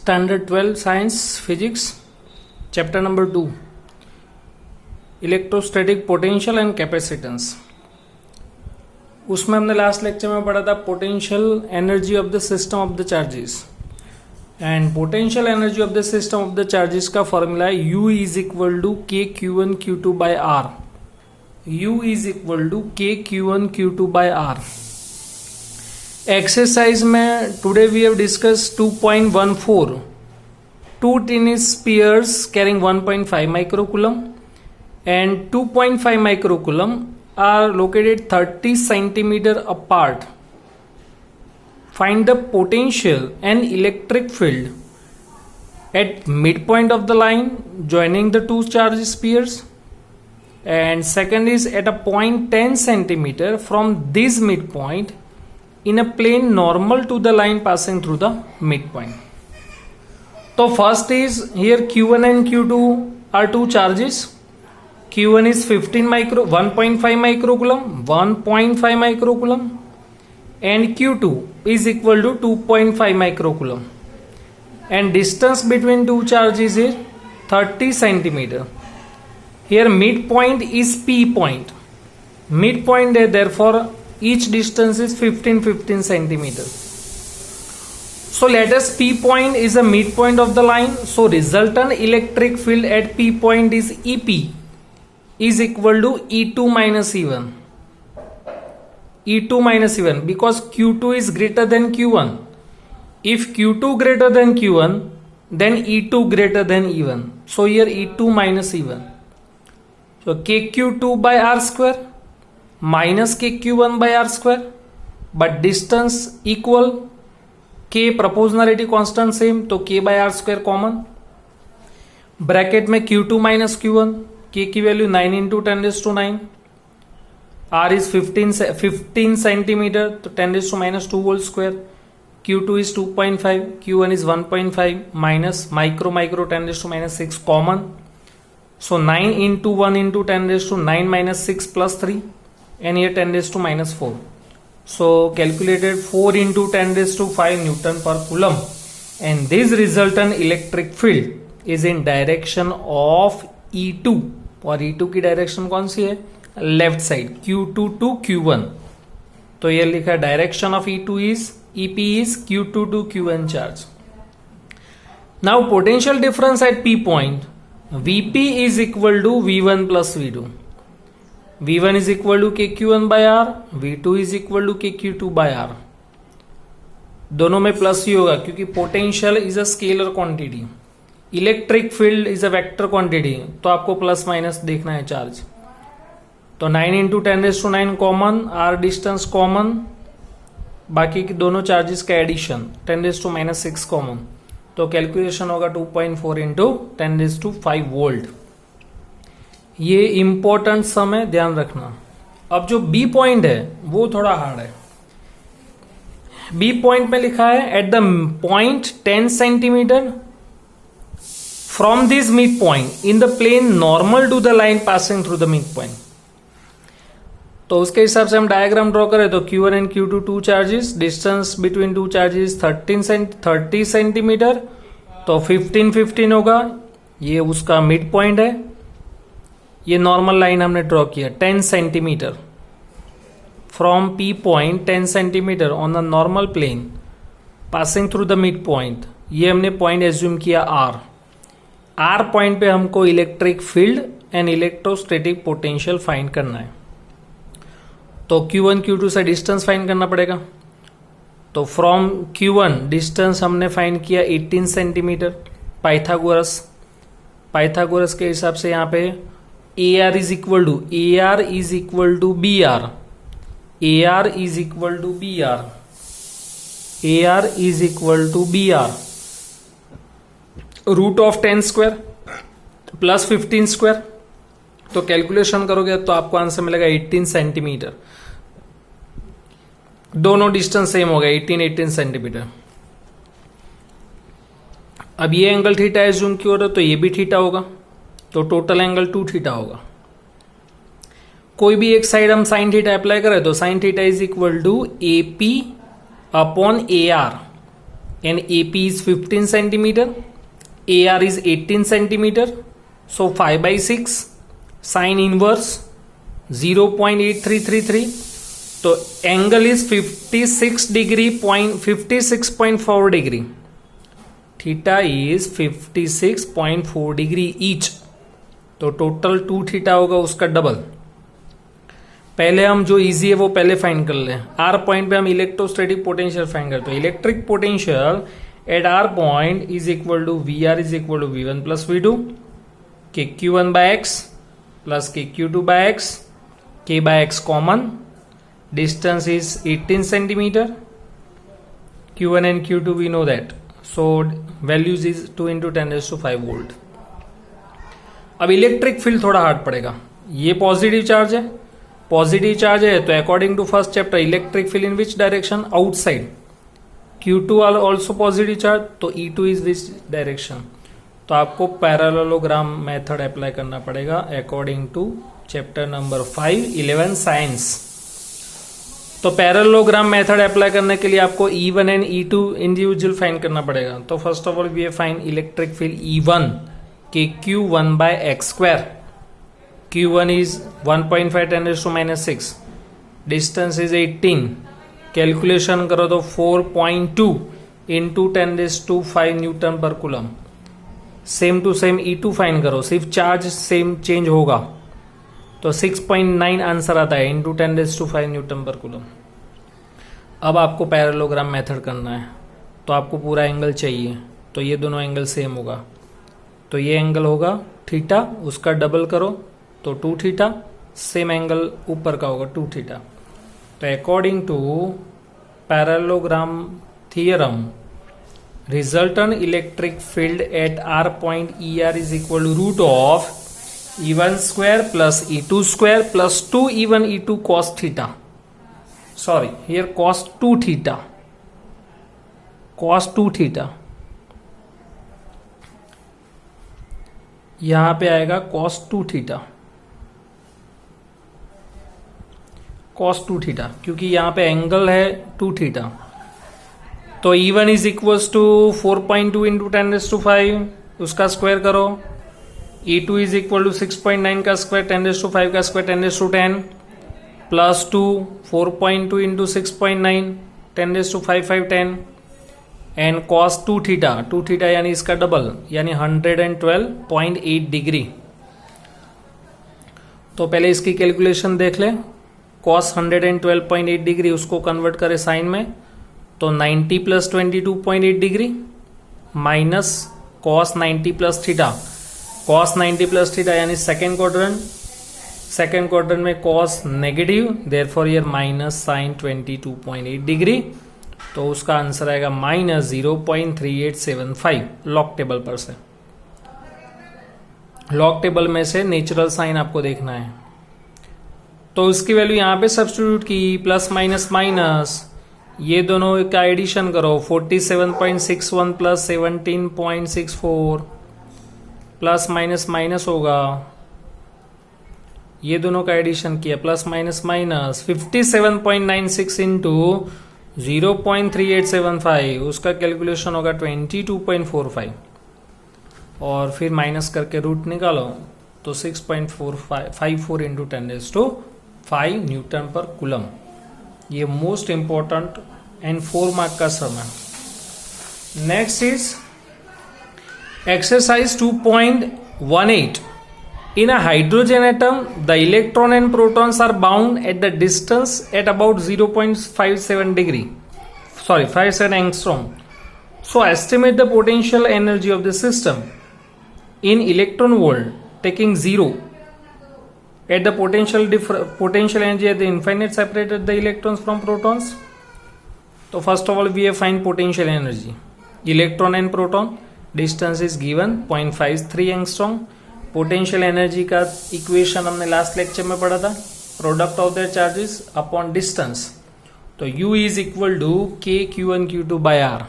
Standard 12 science physics chapter number 2 electrostatic potential and capacitance. उसमें हमने last lecture में पढ़ा था potential energy of the system of the charges. And potential energy of the system of the charges का formula है U is equal to K Q1 Q2 by R। U is equal to K Q1 Q2 by R। Exercise में today we have discuss 2.14 two tennis spears carrying 1.5 microcoulomb and 2.5 microcoulomb are located 30 centimeter apart. Find the potential and electric field at midpoint of the line joining the two charge spears, and second is at a point 10 centimeter from this midpoint in a plane normal to the line passing through the midpoint. So first is here Q1 and Q2 are two charges. Q1 is 1.5 microcoulomb and Q2 is equal to 2.5 microcoulomb, and distance between two charges is 30 centimeter. Here midpoint is P point. Midpoint है, therefore each distance is 15 centimeter. So let us P point is a midpoint of the line. So resultant electric field at P point is EP is equal to E2 minus E1. E2 minus E1 because Q2 is greater than Q1. If Q2 greater than Q1, then E2 greater than E1. So here E2 minus E1. So KQ2 by R square minus KQ1 by R square, but distance equal. K proportionality constant same, तो K by R square common. Bracket में Q2 minus Q1, K की value 9 into 10 raised to 9. R is 15 centimeter, तो 10 raised to minus 2 whole square. Q2 is 2.5, Q1 is 1.5 minus micro 10 raised to minus 6 common. So 9 into 1 into 10 raised to 9 minus 6 plus 3, and here 10 raised to minus 4. So calculated 4 into 10 raised to 5 Newton per coulomb, and this resultant electric field is in direction of E2, और E2 की direction कौन सी है? Left side, Q2 to Q1. तो ये लिखा direction of E2 is EP is Q2 to Q1 charge. Now potential difference at P point, VP is equal to V1 plus V2. V1 is equal to KQ1 by R, V2 is equal to KQ2 by R. दोनों में plus ही होगा क्योंकि potential is a scalar quantity, electric field is a vector quantity, तो आपको plus minus देखना है charge. तो 9 into 10 raise to 9 common, R distance common, बाकी की दोनों चार्जेस का addition 10 raise to minus 6 common, तो कैलकुलेशन होगा 2.4 इंटू 10 रेज़ टू 5 वोल्ट। ये इंपॉर्टेंट सम है, ध्यान रखना। अब जो बी पॉइंट है वो थोड़ा हार्ड है। बी पॉइंट में लिखा है at the point 10 centimetre from this midpoint in the plane normal to the line passing through the midpoint. तो उसके हिसाब से हम डायग्राम ड्रॉ करें तो Q1 and Q2 two charges, distance between two charges 30 centimetre, तो 15 होगा। ये उसका मिड पॉइंट है। ये नॉर्मल लाइन हमने ड्रॉ किया 10 centimetre from P point 10 centimetre on a normal plane passing through the midpoint. ये हमने पॉइंट एज्यूम किया R पॉइंट पे हमको electric field and electrostatic potential find करना है। तो Q1 Q2 से डिस्टेंस फाइंड करना पड़ेगा। तो फ्रॉम Q1 डिस्टेंस हमने फाइंड किया 18 सेंटीमीटर, पाइथागोरस के हिसाब से यहाँ पे AR is equal to BR, AR is equal to BR, root of 10 square plus 15 square. तो कैलकुलेशन करोगे तो आपको आंसर मिलेगा 18 सेंटीमीटर। दोनों डिस्टेंस सेम होगा 18 सेंटीमीटर। अब ये एंगल थीटा एज्यूम किया हो तो ये भी थीटा होगा, तो टोटल एंगल 2 थीटा होगा। कोई भी एक साइड हम साइन थीटा अप्लाई करें तो sine theta is equal to AP upon AR। and AP is 15 centimeter, AR is 18 centimeter, so 5 by 6 sin inverse 0.8333, तो angle is 56 degree 56.4 degree, theta is 56.4 degree each, तो total 2 theta होगा उसका double. पहले हम जो easy है वो पहले फाइंड कर लें। आर पॉइंट पे हम इलेक्ट्रोस्टैटिक पोटेंशियल फाइंड करते हैं। Electric potential at R point is equal to V R is equal to V1 plus V2 K Q1 by x plus K Q2 by x, K by x common, distance is 18 centimeter, Q1 and Q2 we know that, so values is 2 into 10 raised to 5 volt। अब electric field थोड़ा hard पड़ेगा। ये positive charge है, positive charge है तो according to first chapter electric field in which direction, outside. Q2 are also positive charge, तो E2 is which direction, तो आपको पैरेललोग्राम मेथड अप्लाई करना पड़ेगा according to chapter number 5 11 science. तो parallelogram method apply करने के लिए आपको E1 and E2 individual find करना पड़ेगा। तो first of all we find electric field E1 K Q1 by x square, Q1 is 1.5 10 raised to -6, distance is 18, calculation करो तो 4.2 into 10 raised to 5 newton per coulomb. Same to same E2 find करो, सिर्फ charge same change होगा, तो 6.9 answer आता है into 10 raised to 5 newton per coulomb. अब आपको पैरेललोग्राम मेथड करना है, तो आपको पूरा एंगल चाहिए, तो ये दोनों एंगल सेम होगा, तो ये एंगल होगा थीटा, उसका डबल करो तो 2 थीटा, सेम एंगल ऊपर का होगा 2 थीटा। तो according to parallelogram theorem resultant electric field at R point ER is equal to root of E1 square plus E2 square plus 2 E1 E2 cos theta, sorry here cos 2 theta, cos 2 theta, यहां पे आएगा cos 2 theta, cos 2 theta, क्योंकि यहां पे angle है 2 theta। तो E1 is equals to 4.2 into 10 raised to 5, उसका square करो, E2 इज इक्वल टू 6.9 का स्क्वायर 10 raised to 5 का square 10 raised to 10 plus 2 4.2 into 6.9 10 raised to 5 5 10 and cos 2 theta, 2 theta यानी इसका डबल यानी 112.8 डिग्री। तो पहले इसकी कैलकुलेशन देख ले, cos 112.8 डिग्री उसको कन्वर्ट करे साइन में, तो 90 plus 22.8 degree minus cos 90 plus theta, cos 90 plus theta यानी सेकेंड क्वाड्रेंट, सेकेंड क्वाड्रेंट में cos negative, therefore here minus sine 22.8 degree, तो उसका आंसर आएगा माइनस 0.3875 लॉग टेबल पर से। लॉग टेबल में से नेचुरल साइन आपको देखना है, तो उसकी वैल्यू यहां पे सब्स्टिट्यूट की, प्लस माइनस माइनस, ये दोनों का एडिशन करो, 47.61 प्लस 17.64 प्लस माइनस माइनस होगा, ये दोनों का एडिशन किया, प्लस माइनस माइनस 57.96 इंटू 0.3875, उसका कैलकुलेशन होगा 22.45 और फिर माइनस करके रूट निकालो तो 6.454 into 10 raised to 5 newton per coulomb. ये मोस्ट इंपॉर्टेंट एंड 4 मार्क का सम है। Next is exercise 2.18, in a hydrogen atom the electron and protons are bound at the distance at about 0.57 degree, sorry 57 angstrom, so estimate the potential energy of the system in electron volt taking 0 at the potential energy at the infinite separated the electrons from protons। तो first of all we have find potential energy, electron and proton, distance is given 0.53 angstrom. Potential energy का equation हमने last lecture में पढ़ा था, product of their charges upon distance, तो U is equal to K Q1 Q2 by R,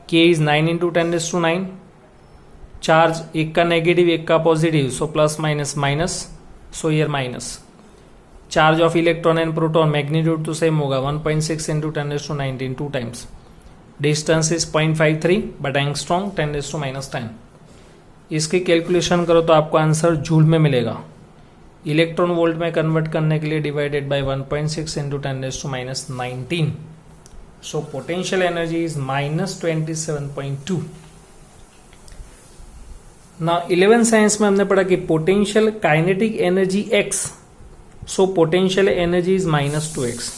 K is 9 into 10 raised to 9, charge एक का negative एक का positive, so plus minus minus, so here minus, charge of electron and proton magnitude तो same होगा 1.6 into 10 raised to 19 2 times, distance is 0.53 but angstrom 10⁻⁻10। इसकी calculation करो तो आपको आंसर जूल में मिलेगा। इलेक्ट्रॉन वोल्ट में कन्वर्ट करने के लिए divided by 1.6 into 10⁻⁹। So potential energy is -27.2। ना 11 साइंस में हमने पढ़ा कि potential kinetic energy x, so potential energy is -2x।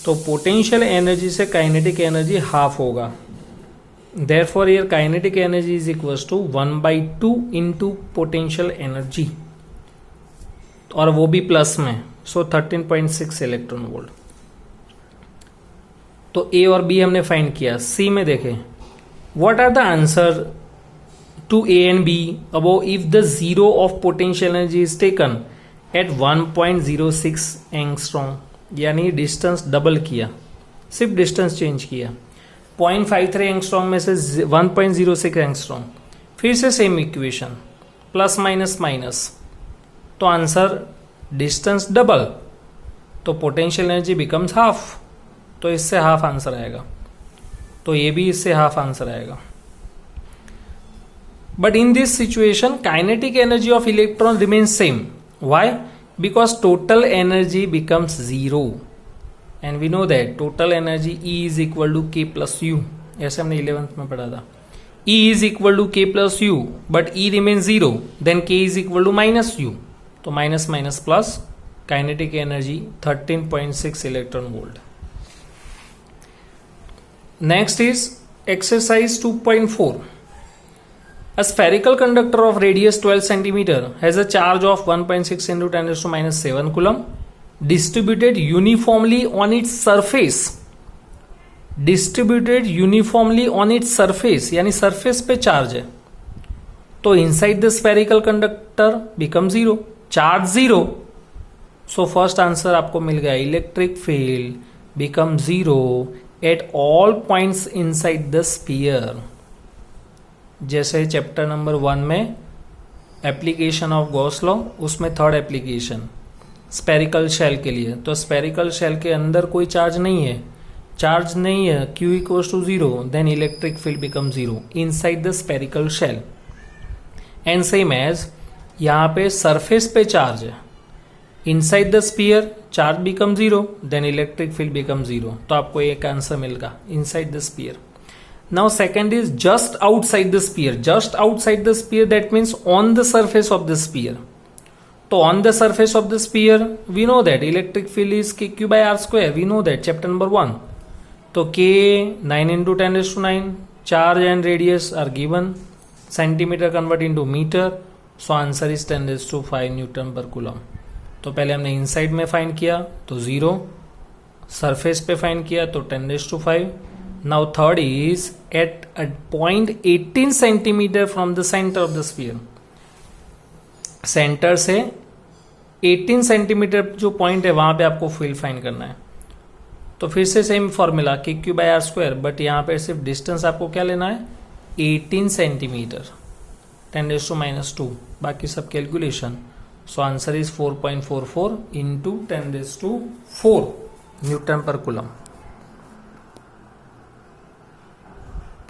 तो पोटेंशियल एनर्जी से काइनेटिक एनर्जी हाफ होगा, therefore here kinetic energy is equals to 1/2 into potential energy, और वो भी प्लस में, सो 13.6 इलेक्ट्रॉन वोल्ट। तो ए और बी हमने फाइंड किया। सी में देखें, what are the answer to A and B above if the zero of potential energy is taken at 1.06 angstrom, यानी डिस्टेंस डबल किया, सिर्फ डिस्टेंस चेंज किया। 0.53 एंगस्ट्रॉम में से 1.06 एंगस्ट्रॉम, फिर से same equation, plus minus minus, तो आंसर डिस्टेंस डबल, तो पोटेंशियल एनर्जी बिकम्स हाफ, तो इससे हाफ आंसर आएगा। तो ये भी इससे हाफ आंसर आएगा। But in this situation kinetic energy of electron remains same. Why? Because total energy becomes zero, and we know that total energy E is equal to K plus U, ऐसे हमने 11th में पढ़ा था। E is equal to K plus U, but E remains zero, then K is equal to minus U, तो minus minus plus, kinetic energy 13.6 electron volt. Next is exercise 2.4। A spherical conductor of radius 12 centimeter has a charge of 1.6 into 10⁻⁷ coulomb distributed uniformly on its surface. Distributed uniformly on its surface, यानी surface पे charge है, तो inside the spherical conductor become zero, charge zero. So first answer आपको मिल गया, electric field become zero at all points inside the sphere. जैसे chapter number 1 में application of Gauss law, उसमें third application spherical shell के लिए, तो spherical shell के अंदर कोई चार्ज नहीं है, Q equals to 0, then electric field become 0 inside the spherical shell. And same as यहाँ पे सरफेस पे चार्ज है, inside the sphere charge become 0, then electric field become 0, तो आपको एक आंसर मिलेगा inside the sphere. Now second is just outside the sphere. Just outside the sphere, that means on the surface of the sphere. So on the surface of the sphere, we know that electric field is Q by R square. We know that chapter number 1. So K 9 into 10⁹, charge and radius are given. Centimeter convert into meter. So answer is 10⁵ Newton per coulomb. तो पहले हमने inside में find किया तो 0, surface पे find किया तो 10⁵. Now third is at a point 18 centimeter from the center of the sphere. Centre से 18 सेंटीमीटर जो पॉइंट है वहां पे आपको फील्ड फाइंड करना है। तो फिर से same formula Q by R square, but यहाँ पे सिर्फ डिस्टेंस आपको क्या लेना है 18 सेंटीमीटर 10⁻², बाकी सब calculation. So answer is 4.44 into 10⁴ Newton per coulomb.